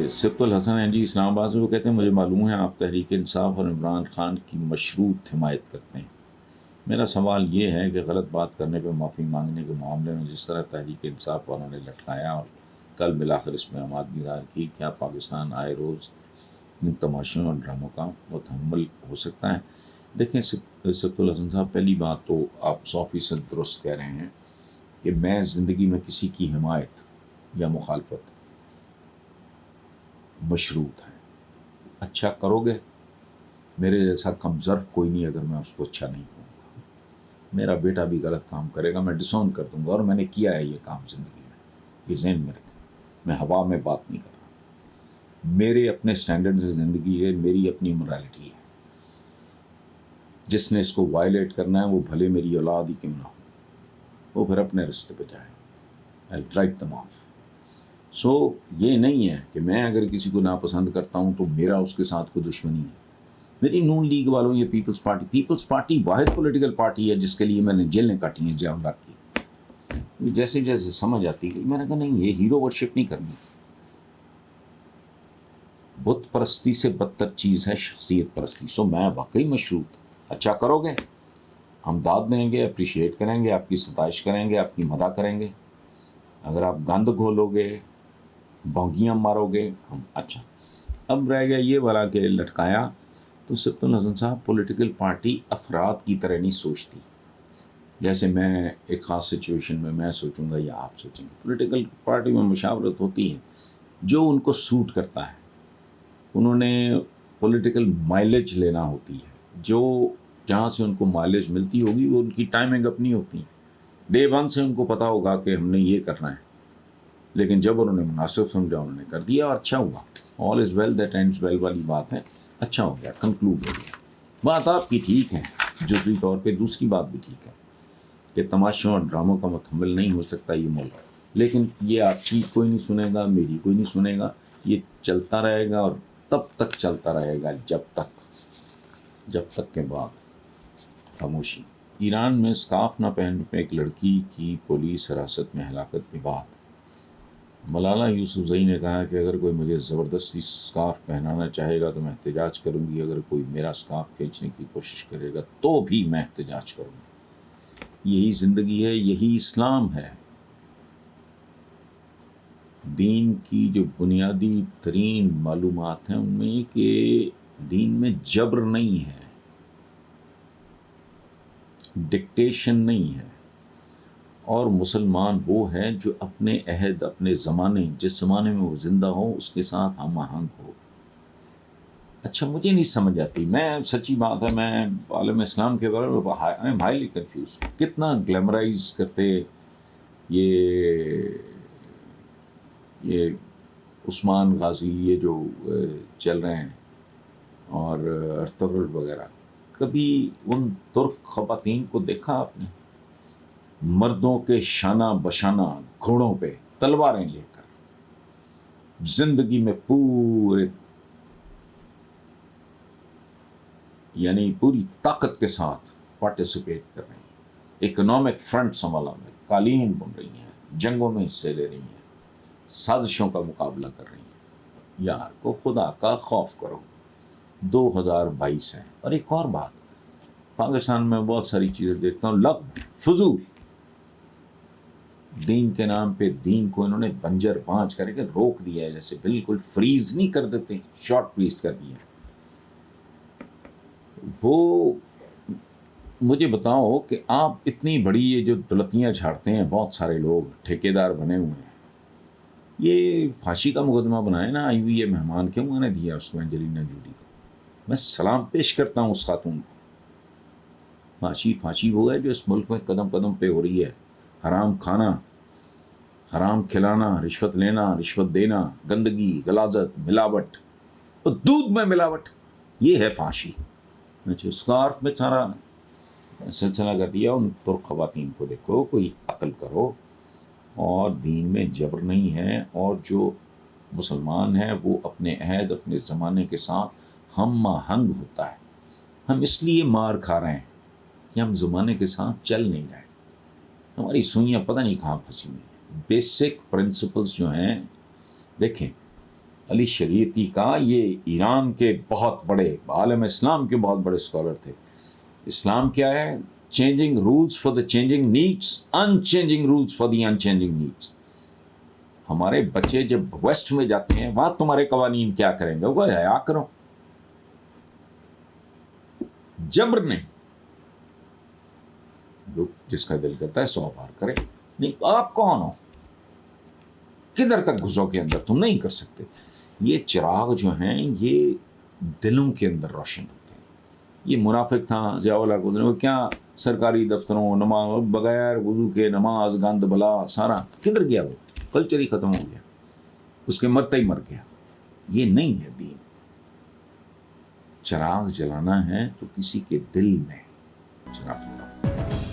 سبط الحسن ہیں جی اسلام آباد سے، وہ کہتے ہیں مجھے معلوم ہے آپ تحریک انصاف اور عمران خان کی مشروط حمایت کرتے ہیں۔ میرا سوال یہ ہے کہ غلط بات کرنے پہ معافی مانگنے کے معاملے میں جس طرح تحریک انصاف والوں نے لٹکایا اور کل بالآخر اس میں آمادگی ظاہر کی، کیا پاکستان آئے روز ان تماشوں اور ڈراموں کا متحمل ہو سکتا ہے؟ دیکھیں سبط الحسن صاحب، پہلی بات تو آپ 100% درست کہہ رہے ہیں کہ میں زندگی میں کسی کی حمایت یا مخالفت مشروط ہے۔ اچھا کرو گے، میرے جیسا کمزرف کوئی نہیں اگر میں اس کو اچھا نہیں کہوں گا۔ میرا بیٹا بھی غلط کام کرے گا، میں ڈسون کر دوں گا، اور میں نے کیا ہے یہ کام زندگی میں، یہ ذہن میں رکھیں۔ میں ہوا میں بات نہیں کر رہا، میرے اپنے سٹینڈرڈ سے زندگی ہے، میری اپنی morality ہے۔ جس نے اس کو وائلیٹ کرنا ہے وہ بھلے میری اولاد ہی کیوں نہ ہو، وہ پھر اپنے رستے پہ جائے۔ I'll write them off۔ سو یہ نہیں ہے کہ میں اگر کسی کو ناپسند کرتا ہوں تو میرا اس کے ساتھ کوئی دشمنی ہے۔ میری نون لیگ والوں، یہ پیپلز پارٹی واحد پولیٹیکل پارٹی ہے جس کے لیے میں نے جیلیں کاٹی ہیں ضیاء الحق کی۔ جیسے جیسے سمجھ آتی گئی میں نے کہا نہیں، یہ ہیرو ورشپ نہیں کرنی۔ بت پرستی سے بدتر چیز ہے شخصیت پرستی۔ سو میں واقعی مشروط، اچھا کرو گے ہم داد دیں گے، اپریشیٹ کریں گے، آپ کی ستائش کریں گے، آپ کی مدح کریں گے۔ اگر آپ گند گھولو گے، بونگیاں مارو گے، ہم اچھا۔ اب رہ گیا یہ والا کہ لٹکایا، تو سبط الحسن صاحب پولیٹیکل پارٹی افراد کی طرح نہیں سوچتی۔ جیسے میں ایک خاص سچویشن میں سوچوں گا یا آپ سوچیں گے، پولیٹیکل پارٹی میں مشاورت ہوتی ہے جو ان کو سوٹ کرتا ہے۔ انہوں نے پولیٹیکل مائلیج لینا ہوتی ہے، جو جہاں سے ان کو مائلیج ملتی ہوگی وہ ان کی ٹائمنگ اپنی ہوتی ہے۔ ڈے ون سے ان کو پتا ہوگا کہ ہم نے یہ کرنا ہے، لیکن جب انہوں نے مناسب سمجھا انہوں نے کر دیا اور اچھا ہوا۔ آل از ویل دیٹ اینڈز ویل والی بات ہے، اچھا ہو گیا، کنکلوڈ ہو گیا۔ بات آپ کی ٹھیک ہے جزوی طور پہ، دوسری بات بھی ٹھیک ہے کہ تماشوں اور ڈراموں کا متحمل نہیں ہو سکتا یہ ملک، لیکن یہ آپ کی کوئی نہیں سنے گا، میری کوئی نہیں سنے گا، یہ چلتا رہے گا اور تب تک چلتا رہے گا جب تک کے بعد خاموشی۔ ایران میں اسکارف نہ پہننے پہ ایک لڑکی کی پولیس حراست میں ہلاکت کے بعد ملالہ یوسفزئی نے کہا کہ اگر کوئی مجھے زبردستی اسکارف پہنانا چاہے گا تو میں احتجاج کروں گی، اگر کوئی میرا اسکارف کھینچنے کی کوشش کرے گا تو بھی میں احتجاج کروں گی۔ یہی زندگی ہے، یہی اسلام ہے۔ دین کی جو بنیادی ترین معلومات ہیں ان میں یہ کہ دین میں جبر نہیں ہے، ڈکٹیشن نہیں ہے، اور مسلمان وہ ہے جو اپنے عہد، اپنے زمانے، جس زمانے میں وہ زندہ ہو اس کے ساتھ ہم آہنگ ہو۔ اچھا مجھے نہیں سمجھ آتی، میں سچی بات ہے، میں عالم اسلام کے بارے میں آئی ایم ہائیلی کنفیوز۔ کتنا گلیمرائز کرتے یہ عثمان غازی، یہ جو چل رہے ہیں، اور ارطغرل وغیرہ۔ کبھی ان ترک خواتین کو دیکھا آپ نے؟ مردوں کے شانہ بشانہ گھوڑوں پہ تلواریں لے کر زندگی میں پورے یعنی پوری طاقت کے ساتھ پارٹیسپیٹ کر رہی ہیں، اکنامک فرنٹ سنبھالا میں، قالین بن رہی ہیں، جنگوں میں حصے لے رہی ہیں، سازشوں کا مقابلہ کر رہی ہیں۔ یار کو خدا کا خوف کرو، 2022 ہے۔ اور ایک اور بات، پاکستان میں بہت ساری چیزیں دیکھتا ہوں لغو، فضول، دین کے نام پہ دین کو انہوں نے بنجر بانج کر کے روک دیا ہے، جیسے بالکل فریز نہیں کر دیتے، شارٹ فریز کر دیا۔ وہ مجھے بتاؤ کہ آپ اتنی بڑی یہ جو دولتیاں جھاڑتے ہیں بہت سارے لوگ ٹھیکیدار بنے ہوئے ہیں، یہ پھانسی کا مقدمہ بنائے نا، آئی ہوئی ہے مہمان، کیوں آنے دیا اس کو اینجلینا جولی کو؟ میں سلام پیش کرتا ہوں اس خاتون کو۔ پھانسی وہ ہے جو اس ملک میں قدم قدم پہ ہو رہی ہے، حرام کھانا، حرام کھلانا، رشوت لینا، رشوت دینا، گندگی، غلاظت، ملاوٹ، اور دودھ میں ملاوٹ، یہ ہے پھانسی۔ اسکارف میں سارا سلسلہ کر دیا۔ ان ترک خواتین کو دیکھو، کوئی عقل کرو، اور دین میں جبر نہیں ہے، اور جو مسلمان ہے وہ اپنے عہد، اپنے زمانے کے ساتھ ہم آہنگ ہوتا ہے۔ ہم اس لیے مار کھا رہے ہیں کہ ہم زمانے کے ساتھ چل نہیں رہے، ہماری سوئیاں پتہ نہیں کہاں پھنسی ہوئی ہیں۔ بیسک پرنسپلز جو ہیں، دیکھیں علی شریعتی کا، یہ ایران کے بہت بڑے عالم اسلام کے بہت بڑے اسکالر تھے. اسلام کیا ہے؟ Changing rules for the changing needs, unchanging rules for the unchanging needs. ہمارے بچے جب ویسٹ میں جاتے ہیں وہاں تمہارے قوانین کیا کریں گے؟ وہ حیا کرو، جبر نہیں. جس کا دل کرتا ہے 100 بار کرے. نہیں، آپ کون ہو؟ کدھر تک گھسو کے اندر؟ تم نہیں کر سکتے. یہ چراغ جو ہیں یہ دلوں کے اندر روشن ہوتے ہیں. یہ منافق تھا ضیاء الحق گزرے، وہ کیا سرکاری دفتروں نماز بغیر وضو کے نماز گند بلا سارا کدھر گیا؟ وہ کلچر ہی ختم ہو گیا، اس کے مرتے ہی مر گیا. یہ نہیں ہے دین. چراغ جلانا ہے تو کسی کے دل میں چراغ جلاؤ.